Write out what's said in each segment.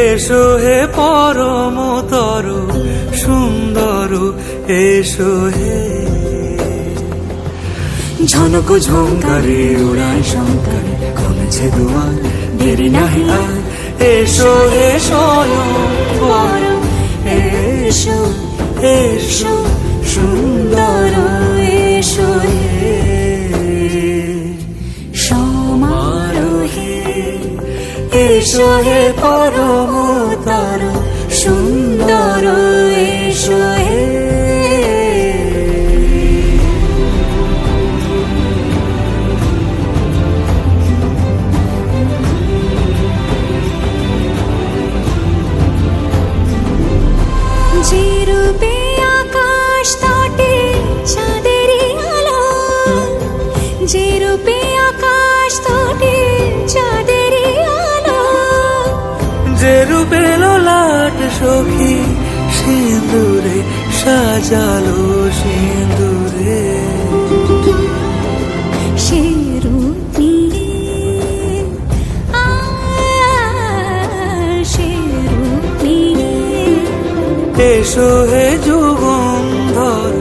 এসো হে পরমতর সুন্দর এসো হে। ঝনক ঝঙ্কারে উড়ায় শঙ্কারে খুলছে দুয়ার, দেরি নাহি আর এসো হে স্বয়ং বর। এসো এসো সুন্দর এসো হে সমারোহে। এসো হে পরমতর সুন্দর এসো হে। যে রূপে আকাশ তটে চাঁদেরই আলো, যে রূপে আকাশ তটে চাঁদেরই আলো, যে রূপে ললাট সখী সিঁদুরে সাজালো সিঁদুরে। সে রূপ নিয়ে সে রূপ নিয়ে এসো হে যুগন্ধর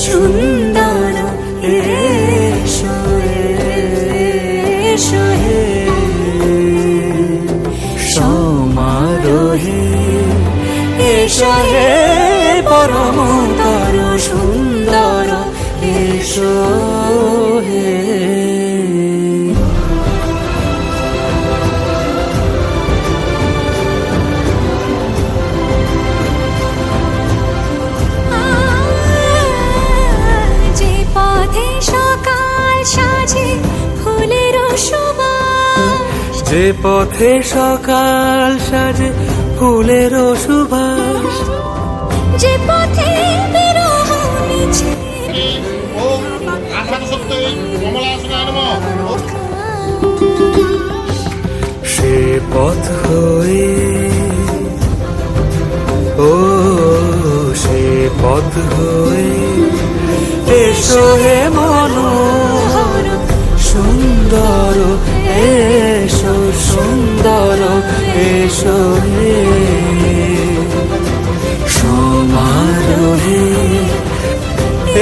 সুন্দর এসো এসো হে সমারোহে। এসো হে পরমতর সুন্দর এসো হে। যে পথে সকাল সাজে ফুলের সুবাস, যে পথে বিরহ মিছে সে পথ হয়ে ও সে পথ হয়ে এসো হে মনোহর সুন্দর এসো সুন্দর এসো হে সমারোহে।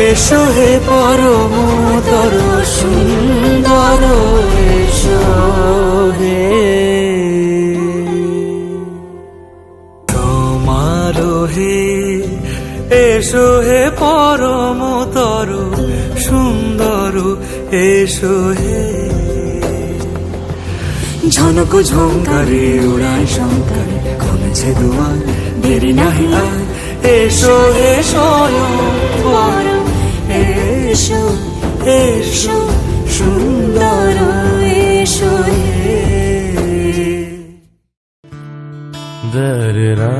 এসো হে পরমতর সুন্দর এসো হে সমারোহে। এসো হে পরমতর সুন্দর এসো হে। ঝনক ঝঙ্কারে উড়ায় শঙ্কারে খুলছে দুয়ার, দেরি নাহি আর এসো হে স্বয়ং বর। এসো এসো সুন্দর এসো হে। দররা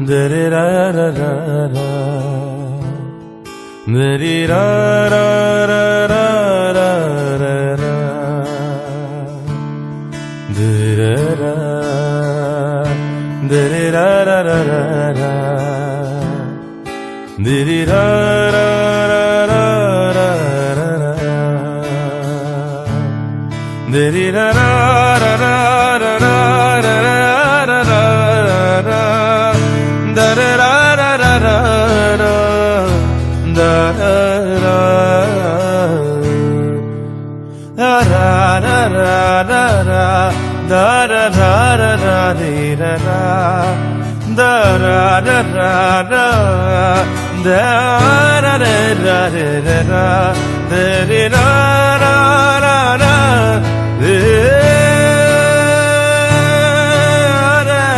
দররা রা রা রা দরিরা রা রা রা রা রা রা দররা দররা রা রা রা রা দরিরা রা রা রা রা রা রা দরিরা রা রা রা রা রা রা রা রা রা দররা রা রা রা রা দররা রা রা রা রা রা dara ra ra ra re ra ra dara ra ra ra dara ra ra re ra ra re ra ra ra ra re ra ra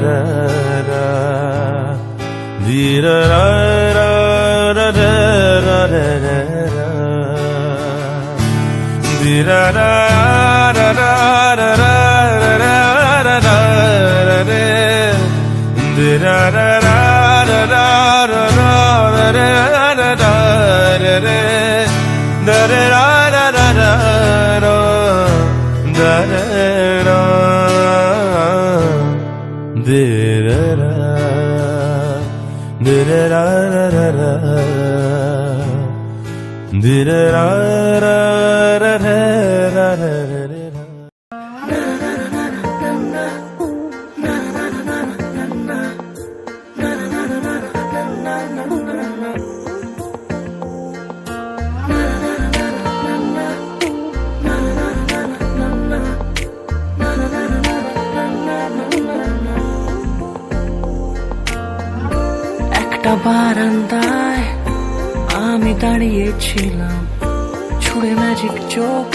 ra ra, di ra ra ra ra ra ra ra ra, di ra ra ra ra ra ra ra ra ra ra ra, di ra ra ra ra ra ra ra ra ra ra ra, da ra ra ra ra ra ra, da ra ra, di ra ra, di ra ra ra ra ra, di ra ra ra ra ra ra ra ra. একটা বারান্দায় আমি দাঁড়িয়েছিলাম, ছুঁড়ে magic চোখ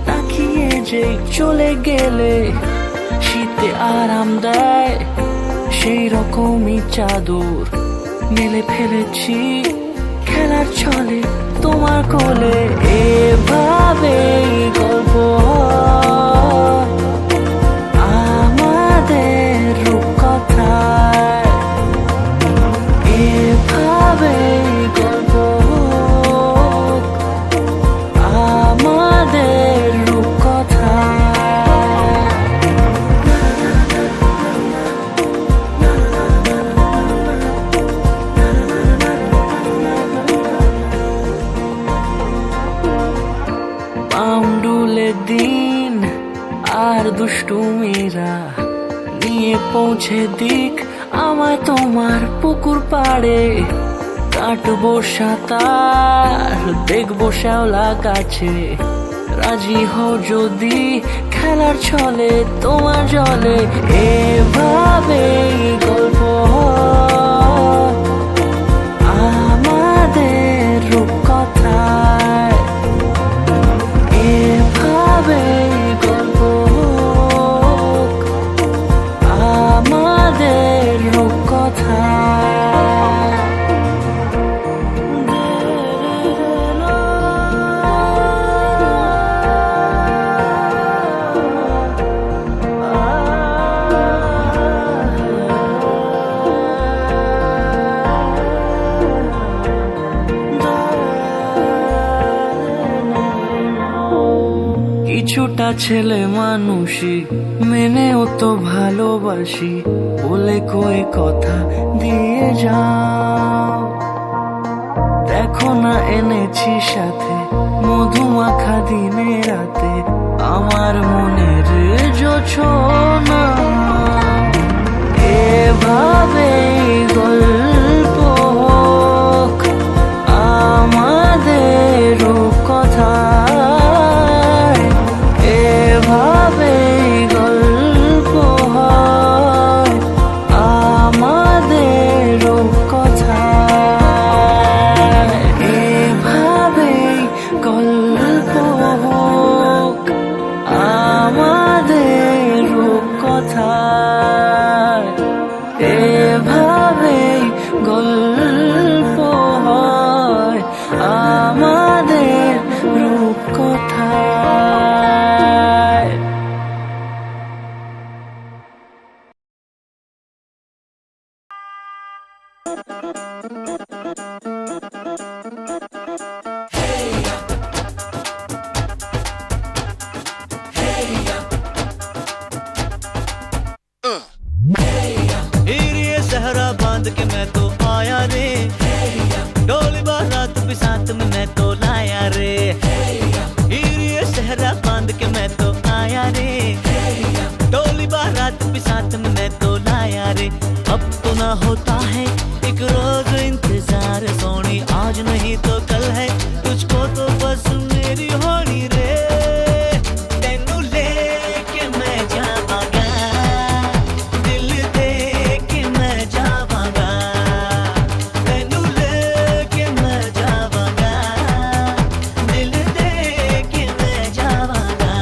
তাকিয়ে যে চলে গেলে শীতে আরাম দেয় সেই রকমই চাদর মেলে ফেলেছি খেলার ছলে তোমার কোলে। এভাবে গল্প হয় আমাদের রূপকথায়, এভাবে গল্প হোক আমাদের রূপকথায়। পাউন্ডুলের দিন আর দুষ্টু মেয়েরা নিয়ে পৌঁছে দিক আমায় তোমার পুকুর পাড়ে। কাটবো সাঁতার, দেখবো শ্যাওলা গাছে, রাজি হও যদি খেলার ছলে তোমার জলে। এভাবে গল্প হয় আমাদের রূপকথায়, এভাবে গল্প হোক আমাদের রূপকথায়। কিছুটা ছেলে মানুষই মেনেও তো ভালোবাসি, বলে কয়ে কথা দিয়ে যাও। দেখো না এনেছি সাথে মধুমাখা দিনে রাতে আমার মনের জোছনা। এভাবে গল্প হোক আমাদের রূপকথায়, এভাবে গল্প হয় আমাদের রূপকথায়, এভাবে গল্প হোক আমাদের রূপকথায়, এভাবে গল্প হয় আমাদের রূপকথায়। ये सहरा बांध के मैं तो आया रे, डोली बारात भी साथ में मैं तो लाया रे। ये सहरा बांध के मैं तो आया रे, डोली बारात भी साथ में मैं तो लाया रे। अब तो ना होता है एक रोज इंतजार सोनी, आज नहीं तो कल है तुझको तो बस मेरी होनी रे। तेनू लेके मैं जावांगा, दिल दे के मैं जावांगा, तेनू लेके मैं जावांगा, दिल दे के मैं जावांगा।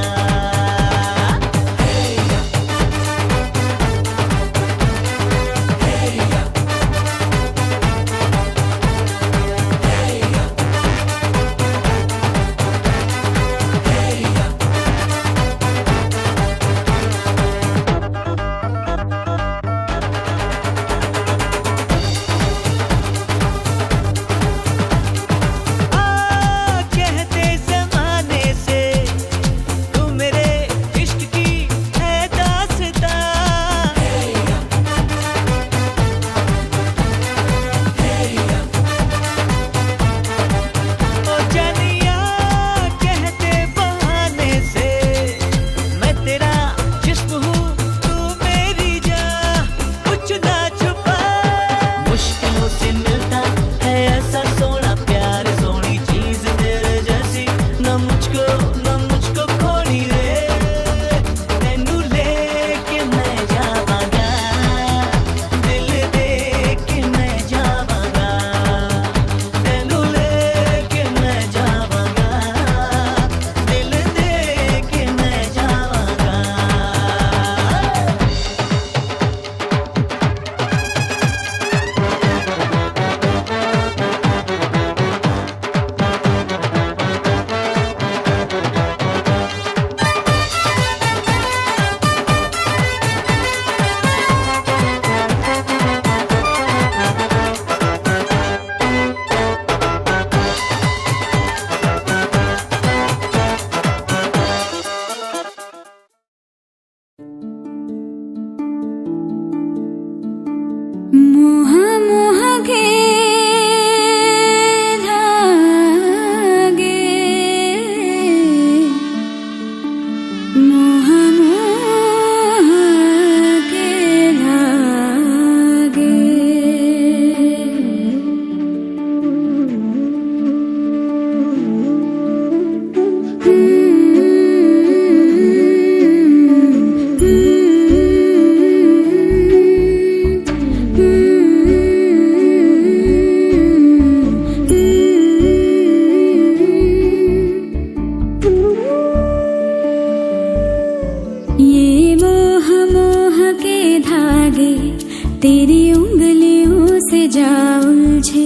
तेरी उंगलियों से जा उलझे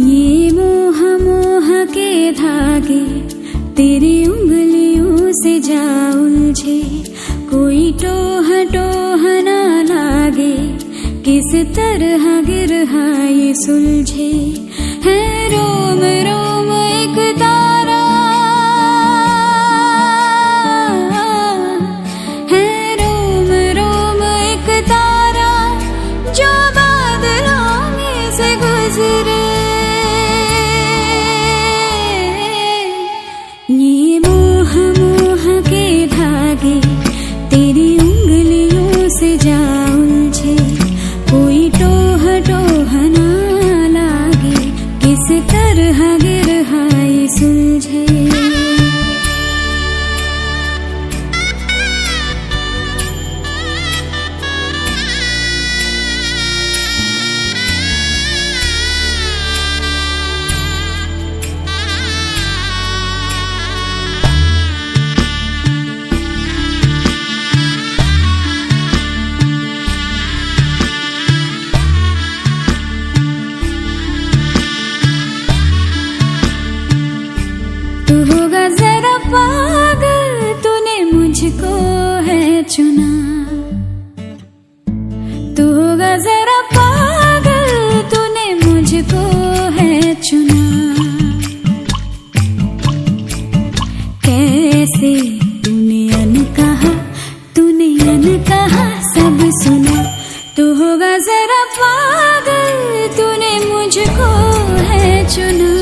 ये मोह मोह के धागे, तेरी उंगलियों से जा उलझे। कोई टोह टोह ना लागे, किस तरह गिरहा ये सुलझे। है रोम रोम एक तारा, है रोम रोम एक तारा जो बादलों में से गुजरे। ये मोह मोह के धागे, तेरी उंगलियों से जा उलझे। कोई टोह टोह ना लागे, किस तरह गिरहा ये सुलझे। तू होगा जरा पागल, तूने मुझको है चुना। तू होगा जरा पागल, तूने मुझको है चुना। कैसे तूने अनकहा सब सुना। तू होगा जरा पागल, तूने मुझको है चुना।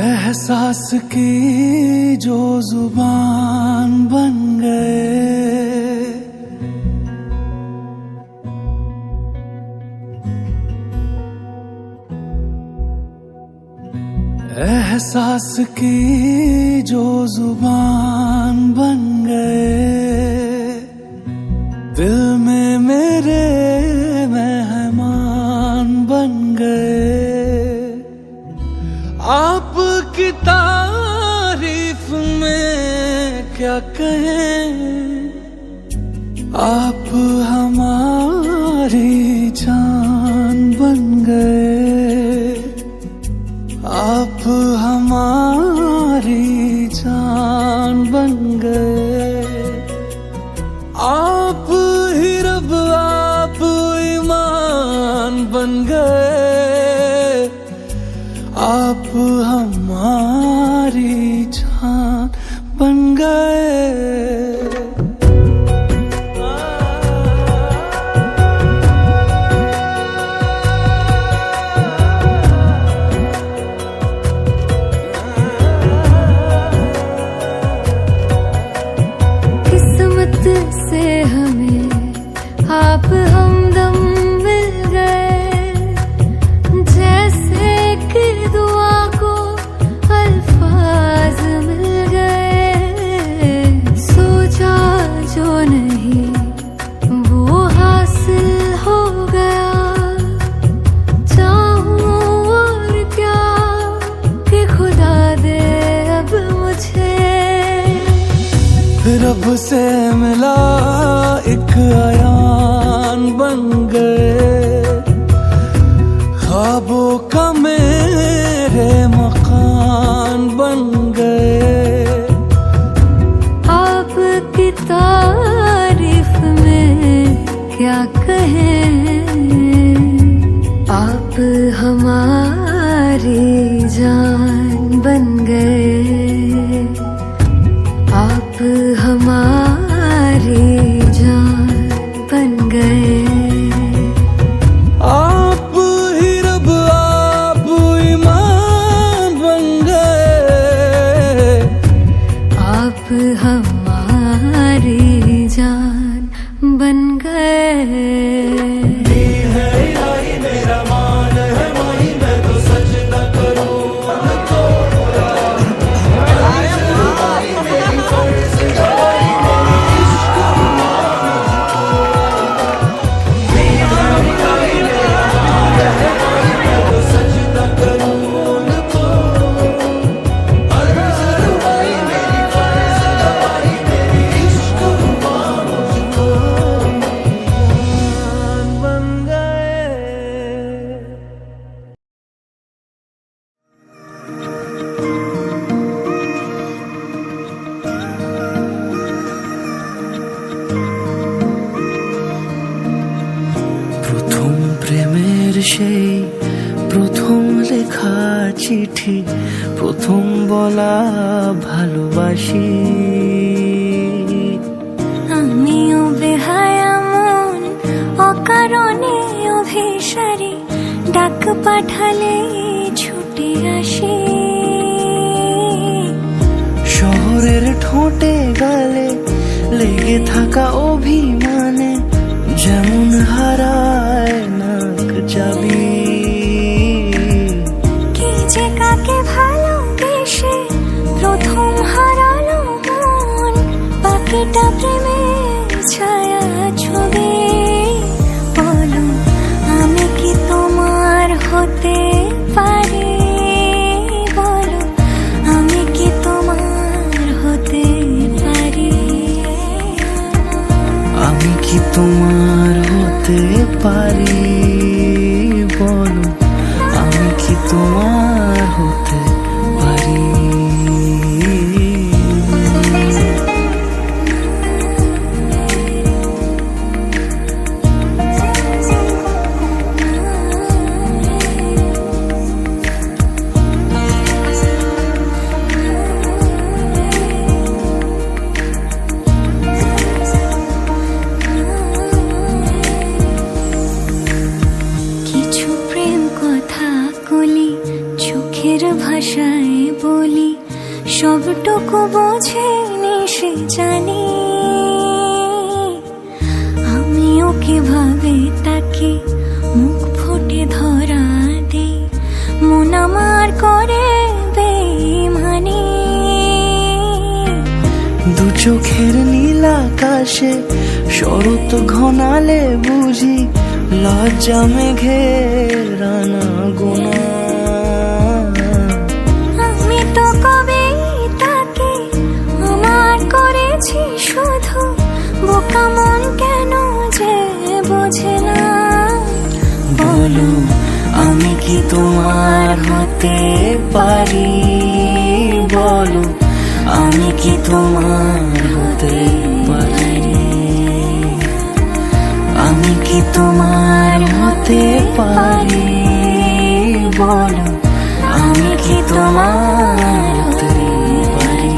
एहसास की जो जुबान बन गए, एहसास की जो जुबान बन गए। दिल में मेरे मेहमान बन गए। आपकी तारीफ में क्या कहें, आप हमारी जान बन गए। आप हमारी जान बन गए। आप ही रब, आप ईमान बन गए। आप हमारी जान बन गए। रब से मिला एक आयान बन गए, ख्वाबों का मेरे मकान बन गए। आपकी तारीफ में क्या कहें, आप हमारी जान बन गए, आप हमारी जान बन गए। आप ही रब आप ईमान बन गए, आप हमारी जान बन गए। প্রথম প্রেমের সেই প্রথম লেখা চিঠি, প্রথম বলা ভালোবাসি। আমিও বেহায়া মন অকারণে অভিসারী, ডাক পাঠালে ছুটে আসি। শহরের ঠোঁটে গালে লেগে থাকা অভিমানে যেমন হারায় নাক চাবি। কে যে কাকে ভালোবেসে প্রথম হারালো মন, বাকিটা প্রেমের ছায়া ছবি। বলো আমি কি তোমার হতে পারি, বলো আমি কি তোমার হতে পারি। আমি কি তোমার হতে পারি, বলো আমি কি তোমার হতে পারি। কিছু প্রেম কথা কলি, চোখের ভাষায় বলি, সবটুকু বোঝেনি সে জানি। আমিও কিভাবে তাকে মুখ ফুটে ধরা দেই, মন আমার করে বেইমানি। দু চোখের নীল আকাশে শরৎ ঘনালে বুঝি, লজ্জা মেঘের রানা গোনা। আমি তো কবে তাকে আমার করেছি শুধু, বোকা মন কেন যে বোঝে না। বলো আমি কি তোমার হতে পারি, বলো আমি কি তোমার হতে পারি। আমি কি তোমার হতে পারি, বলো আমি কি তোমার হতে পারি।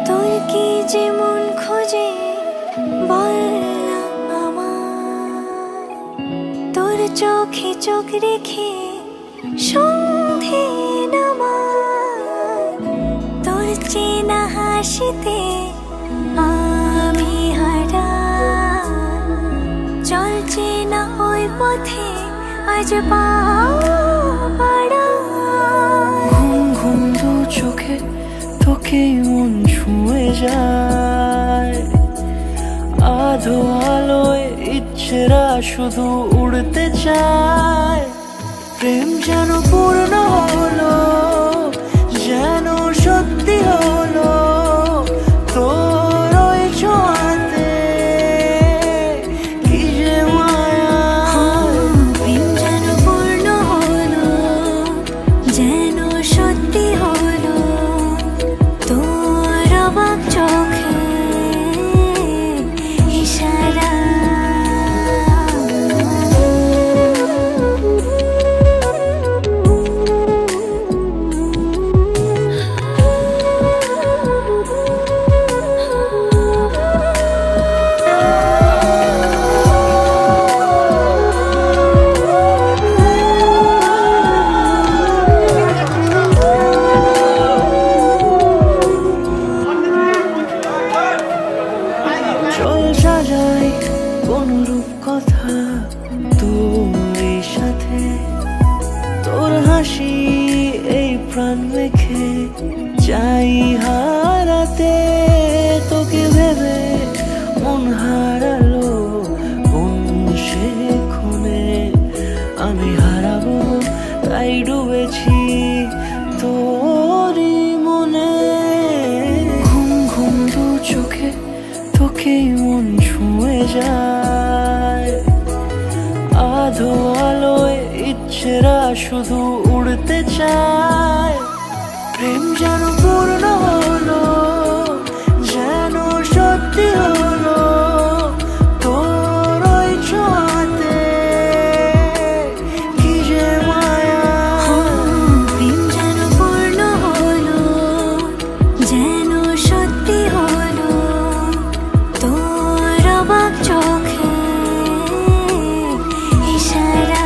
তোর কি যে মন খোঁজে বল না আমায়, তোর চোখে চোখ রেখে সন্ধে চেনা হাসিতে আমি হারা, চলছে না ওই পথে আজ পাড়া। ঘুম ঘুম দু চোখে তোকে মন ছুঁয়ে যায়, আধো আলোয় ইচ্ছেরা শুধু উড়তে চায়। প্রেম যেন পূর্ণ হলো, যেন সত্যি হলো তোর ওই ছোঁয়াতে, কি যে মায়া। প্রেম যেন পূর্ণ হলো, যেন সত্যি হলো তোর অবাক চোখে ইশারা। চল সাজাই কোন রূপ কথা তোর এই সাথে, তোর হাসি এই প্রাণ রেখে চাই হারাতে। তোকে ভেবে মন হারালো কোন সে খুনে, আমি হারাবো তাই ডুবেছি তোরই মনে। ঘুম ঘুম দু চোখে তোকে মন ছুঁয়ে যায়, আধো আলোয় ইচ্ছেরা শুধু উড়তে চায়। প্রেম যেন পূর্ণ হলো, যেন সত্যি হলো তোর ওই ছোঁয়াতে, কি যে মায়া। প্রেম যেন পূর্ণ হলো, যেন সত্যি হলো তোর অবাক চোখে ইশারা।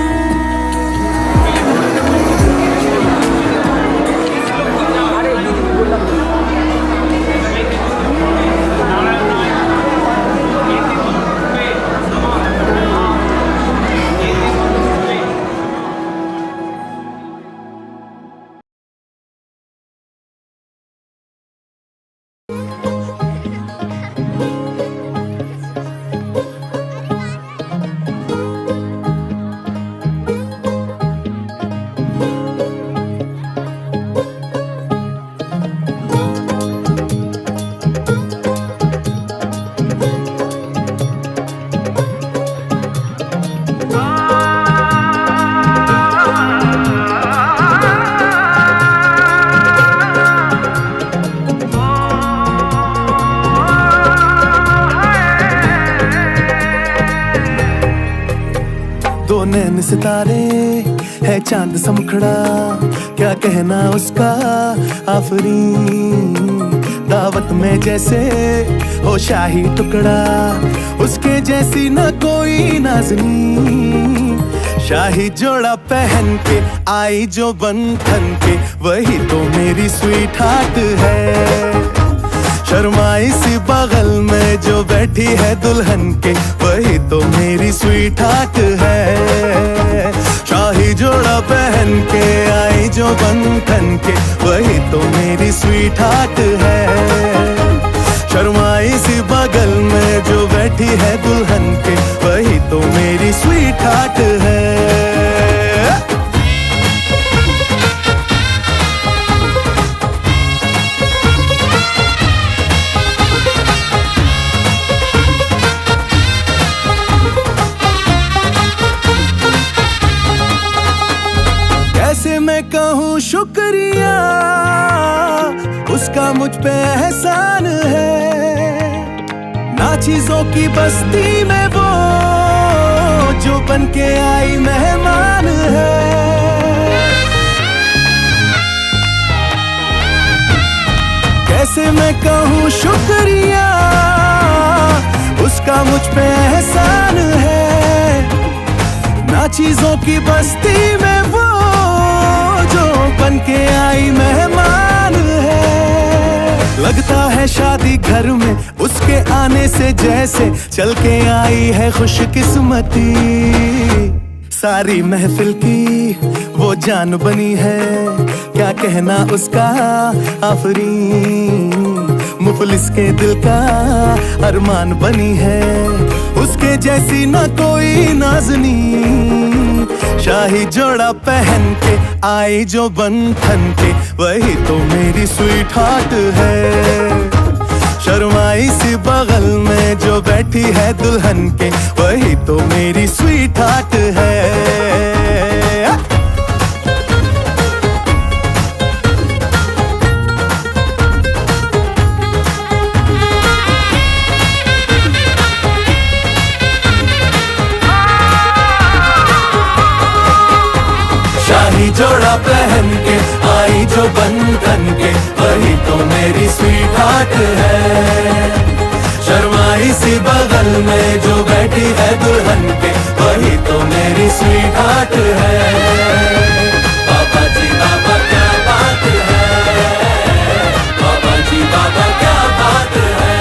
दो नैन सितारे है चांद सा मुखड़ा, क्या कहना उसका आफरीन। दावत में जैसे हो शाही टुकड़ा, उसके जैसी न कोई नाज़नीन। शाही जोड़ा पहन के आई जो बंधन के, वही तो मेरी स्वीट हार्ट है। शर्माई सी बगल में जो बैठी है दुल्हन के, वही तो मेरी स्वीट हार्ट है। शाही जोड़ा पहन के आई जो बंधन के, वही तो मेरी स्वीट हार्ट है। शर्माई सी बगल में जो बैठी है दुल्हन के, वही तो मेरी स्वीट हार्ट है। कैसे मैं कहूँ शुक्रिया, उसका मुझ पे एहसान है। ना चीजों की बस्ती में वो जो बन के आई मेहमान है। कैसे मैं कहूँ शुक्रिया, उसका मुझ पे एहसान है। ना चीजों की बस्ती में वो जो बन के आई मेहमान है। लगता है शादी घर में उसके आने से जैसे चल के आई है खुशकिस्मती। सारी महफिल की वो जान बनी है, क्या कहना उसका आफरीन। मुफलिस के दिल का अरमान बनी है, उसके जैसी ना कोई नाज़नी। शाही जोड़ा पहन के आई जो बंधन के, वही तो मेरी स्वीट हार्ट है। शर्माई सी बगल में जो बैठी है दुल्हन के, वही तो मेरी स्वीट हार्ट है। शाही जोड़ा पहन के आई जो बंधन के, वही तो मेरी स्वीट हार्ट है। शर्माई सी बगल में जो बैठी है दुल्हन के, वही तो मेरी स्वीट हार्ट है। बाबा जी बाबा क्या बात है, बाबा जी बाबा क्या बात है।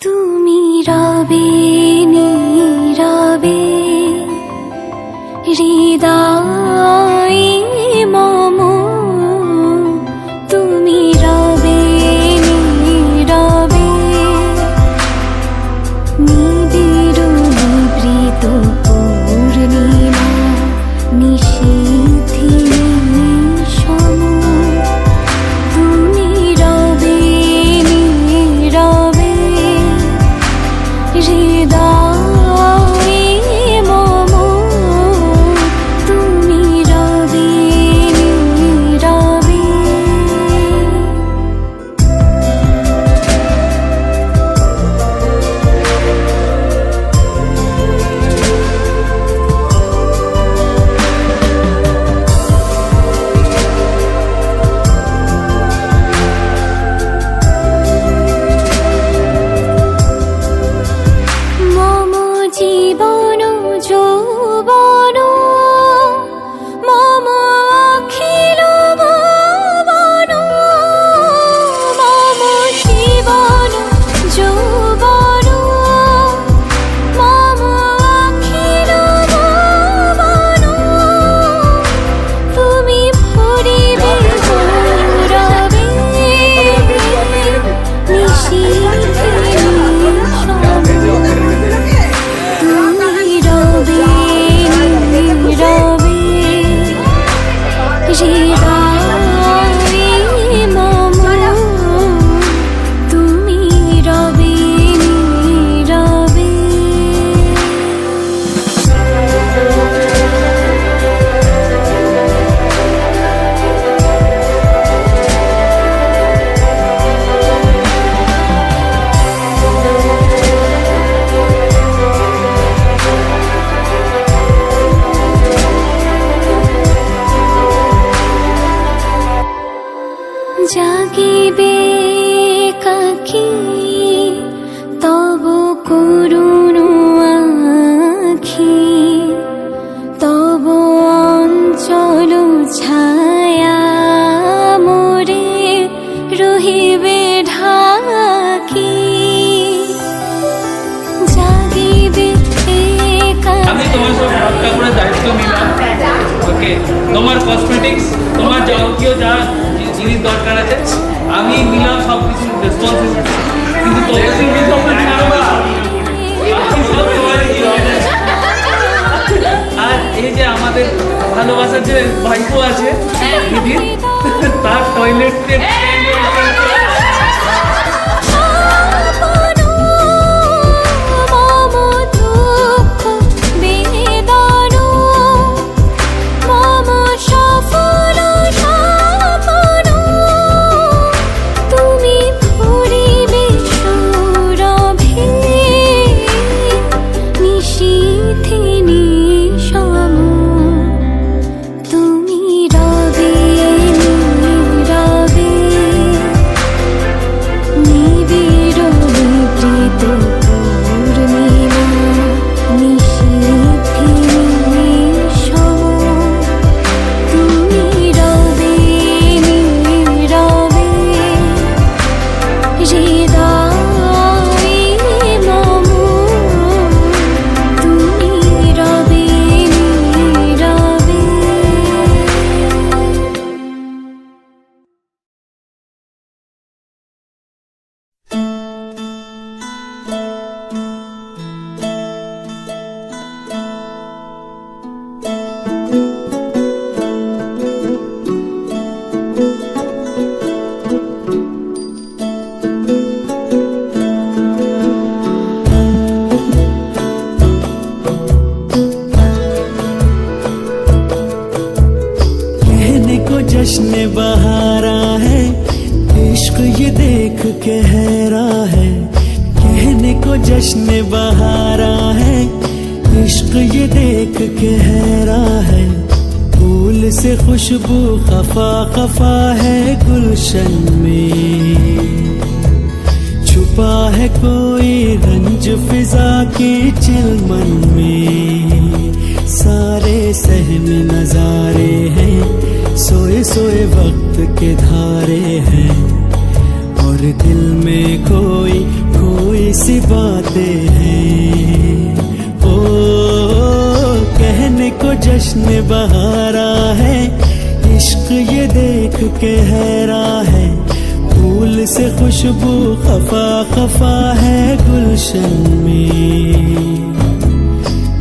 তুমি রবে নীরবে হৃদয়ে মম, তুমি রবে নীরবে নিবিড় নিবৃত পূর্ণিমা নিশীথে সম। তুমি রবে নীরবে হৃদয়ে মম, তুমি রবে নীরবে। মম জীবন যৌবন, মম অখিল ভুবন। মম জীবন যৌবন, মম অখিল ভুবন। তুমি ভরিবে গৌরবে নিশীথে সম। তুমি রবে নীরবে হৃদয়ে মম, তুমি রবে নীরবে। জাগিবে কাকি তব করুণ আখি, তব অঞ্চল ছায়া মোরে রহিবে ঢাকি। জাগিবে আমি তোমার সব রক্ষা করার দায়িত্ব নিলাম। ওকে, তোমার কসমেটিক্স, তোমার যাবতীয় যা জিনিস দরকার আছে আমি নিলাম, সব কিছু রেসপন্সিবিলিটি। কিন্তু তোদের কিন্তু আমরা নিলাম না। আমি সব তোমারই দিলাম। আর এই যে আমাদের ভালোবাসার যে ভাইপো আছে দিদি, তার টয়লেট তুমি ভরিবে সুর ये देख के हैरा है, कहने को जश्न बहारा है। इश्क ये देख के हैरा है, फूल से खुशबू खफा खफा है गुलशन में। छुपा है कोई रंज फिजा की चिलमन में। सारे सहम नजारे हैं, सोए सोए वक्त के धारे हैं। और दिल में कोई कोई सी बातें हैं। ओ कहने को जश्न बहारा है, इश्क ये देख के हैरा है। फूल से खुशबू खफा खफा है गुलशन में।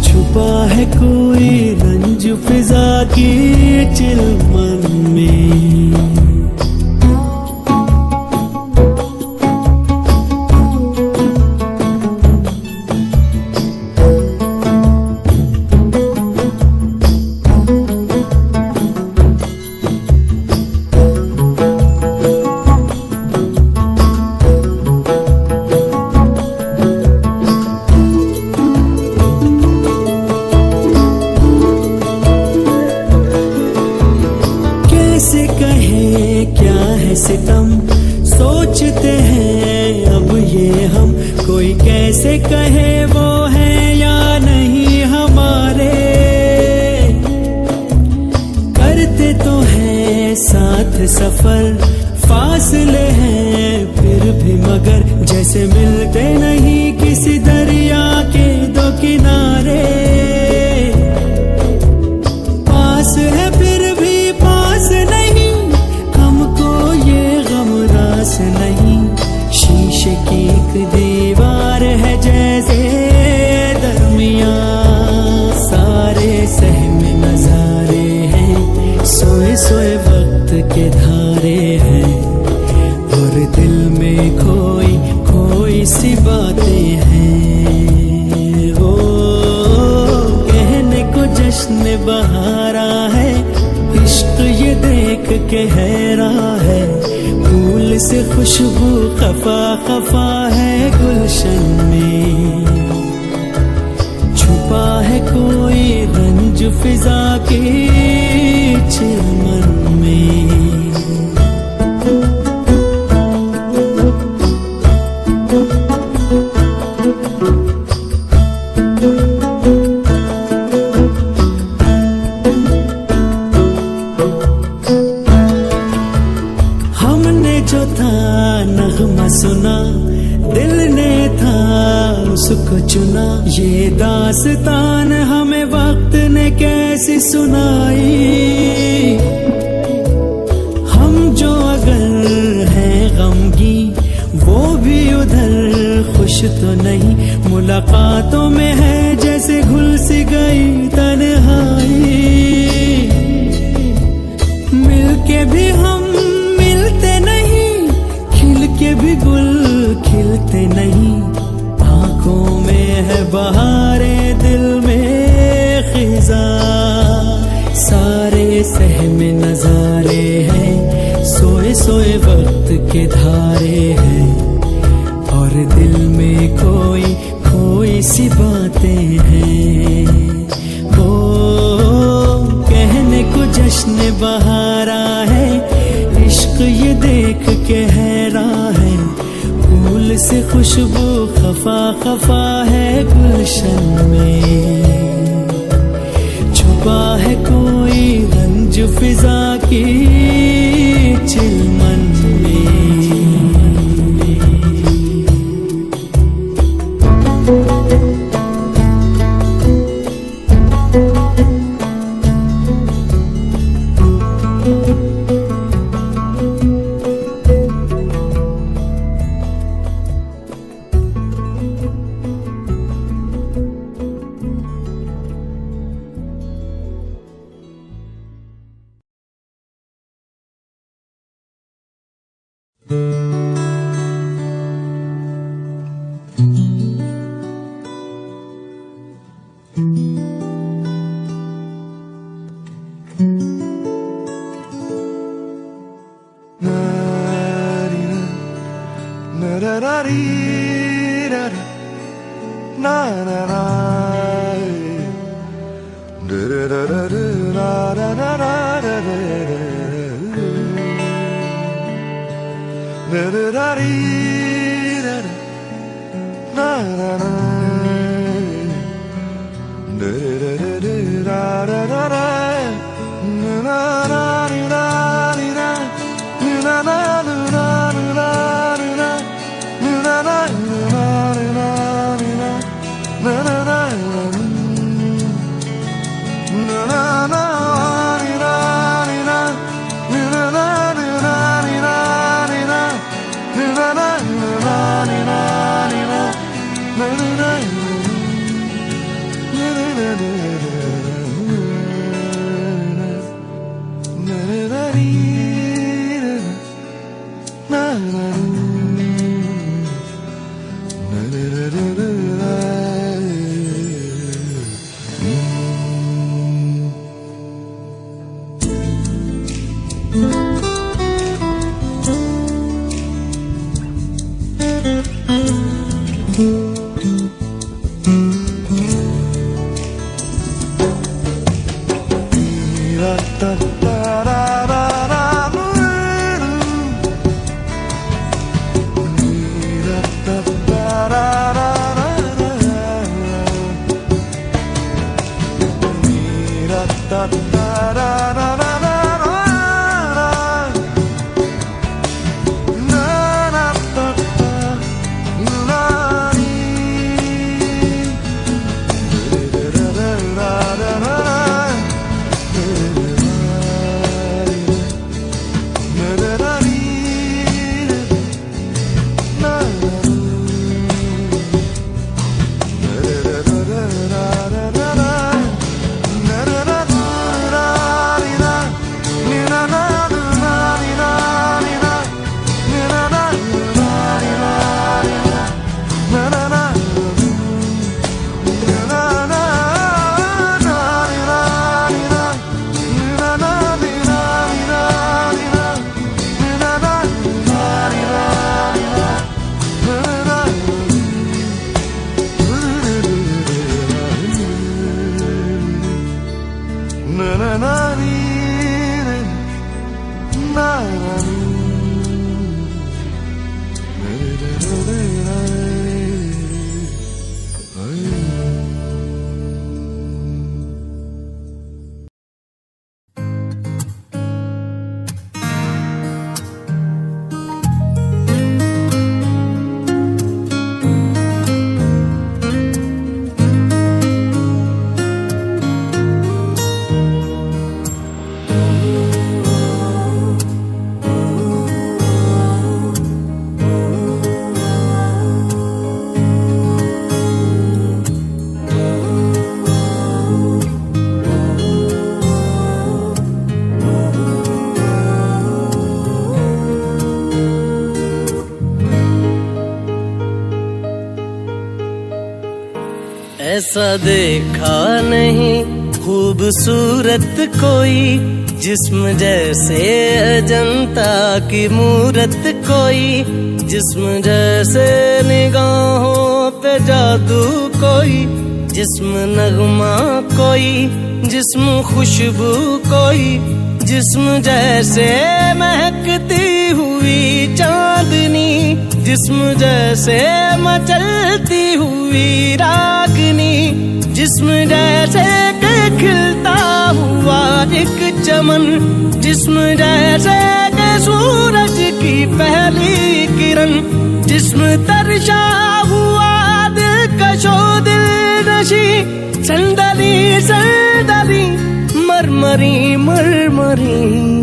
छुपा है कोई रंज फिजा की चिलमन में। कैसे कहे क्या है सितम, सोचते हैं अब ये हम। कोई कैसे कहे वो है या नहीं हमारे। करते तो हैं साथ सफर, फासले हैं फिर भी मगर। जैसे मिलते नहीं किसी दरिया के दो किनारे। पास है फिर भी पास नहीं, हमको ये गम रास नहीं। शीशे की एक दीवार है जैसे दरमियां। सारे सहम नजारे हैं, सोए सोए वक्त के धारे हैं। और दिल में कोई कोई सी बातें हैं। वो कहने को जश्न बहारा है, इश्क ये देख के हैरा है। फूल से खुशबू खफा खफा है गुलशन में। छुपा है कोई रंज फिजा के चिलमन में। हमने जो था नगमा सुना, दिल ने था उसको चुना। ये दास्तान हमें वक्त ने कैसी सुनाई। हम जो अगर हैं गमगी, वो भी उधर खुश तो नहीं। मुलाकातों में है जैसे घुल सी गई तन्हाई। मिलके भी हम मिलते नहीं, खिल के भी गुल खिलते नहीं। आंखों में है बहारे, दिल में खिजा। सारे सहम नजारे हैं, सोए सोए वक्त के धारे हैं। और दिल में कोई कोई सी बातें हैं। ओ कहने को जश्न बहारा है, इश्क ये देख के हैरा है। फूल से खुशबू खफा खफा है गुलशन में। छुपा है कोई रंज फिजा की चिलमन ऐसा देखा नहीं खूबसूरत कोई, जिस्म जैसे अजंता की मूरत कोई, जिस्म जैसे निगाहों पे जादू कोई, जिस्म नगमा कोई, जिस्म खुशबू कोई, जिस्म जैसे महकती हुई चांदनी, जिस्म जैसे मचलती हुई रागनी, जिस्म जैसे के खिलता हुआ एक चमन, जिस्म जैसे के सूरज की पहली किरण, जिस्म तरशा हुआ दिलकशो दिल नशी, संदली संदली मरमरी मरमरी।